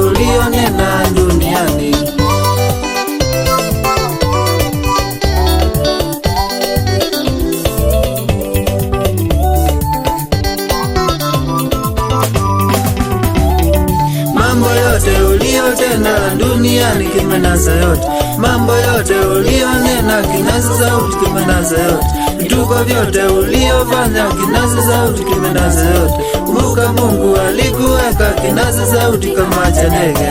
ulionena duniani. Mambo yote uliotenda duniani kimenasa yote. Mambo yote ulionena kinasa sauti kimenasa yote. Vituko vyote uliofanya kinasa sauti kimenasa yote. Kumbuka Mungu alikuweka kinasa sauti kama cha ndege.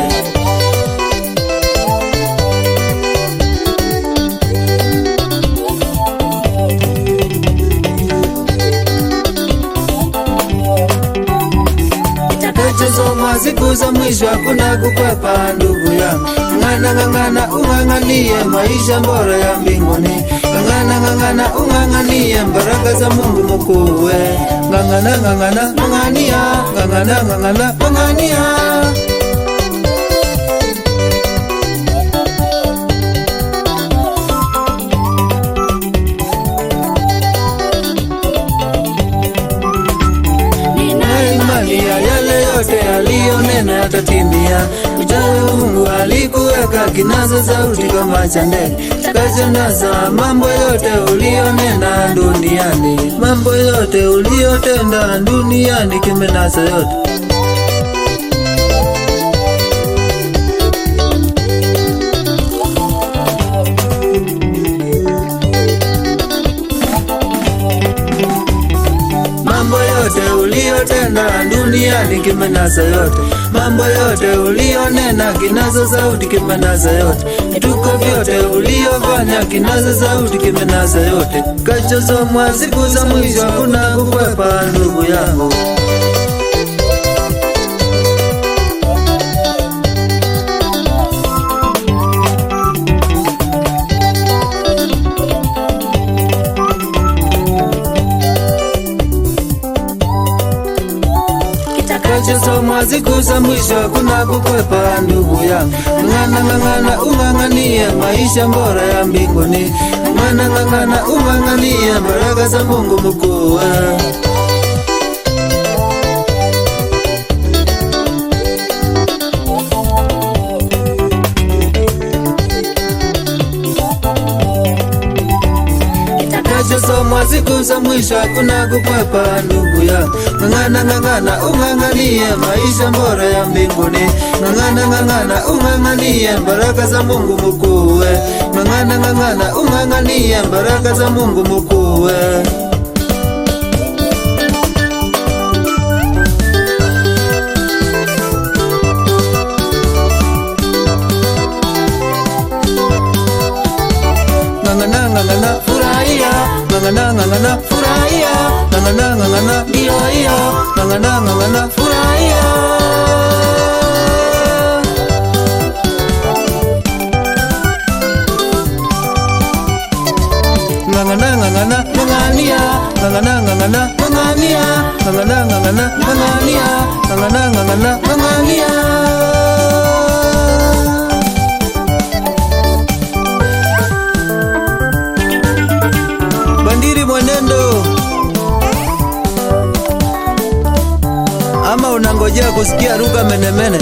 Soma siku za mwisho hakuna kukwepa ndugu yangu. Ng'ang'ana ung'ang'anie maisha bora ya mbinguni. Ng'ang'ana ung'ang'anie baraka za Mungu mkuu. Ng'ang'ania, ng'ang'ania. Alionena yatatimia. Uchawi Mungu alikuweka kinasa sauti kama cha ndege. Takachonasa mambo yote ulionena duniani. Mambo yote uliotenda duniani kimenasa yote. Mambo yote uliotenda duniani kimenasa yote. Mambo yote ulionena kinasa sauti kimenasa yote. Vituko vyote uliofanya kinasa sauti kimenasa yote. Kachosomwa siku za mwisho hakuna kukwepa ndugu yangu. Soma siku za mwisho hakuna kukwepa ndugu yangu. Ng'ang'ana ung'ang'anie maisha bora ya mbinguni. Ng'ang'ana ung'ang'anie baraka za Mungu mkuu. Soma siku za mwisho hakuna kukwepa ndugu yangu. Ng'ang'ana ung'ang'anie maisha bora ya mbinguni. Ng'ang'ana ung'ang'anie baraka za Mungu mkuu. Ng'ang'ana ung'ang'anie baraka za Mungu mkuu. Ng'ang'ana furahia. Ng'ang'ana furahia. Ng'ang'ana iyo. Ng'ang'ana furahia. Ng'ang'ania. Bandiri mwenendo. Ama unangojea kusikia ruka menemene?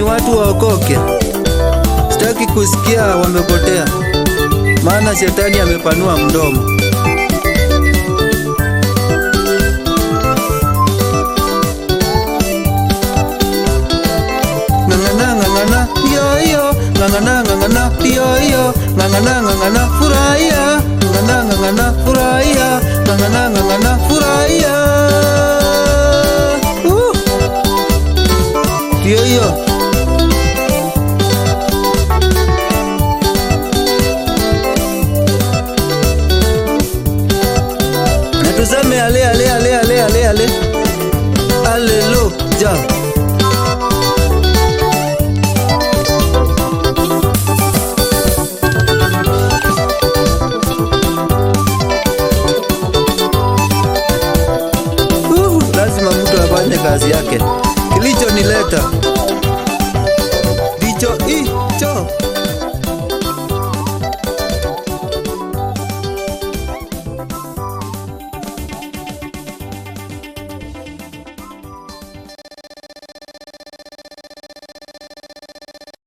Watu waokoke. Sitaki kusikia wamepotea, maana shetani amepanua mdomo. Ng'ang'ana iyo. Ng'ang'ana furahia. Ng'ang'ana furahia. Ng'ang'ana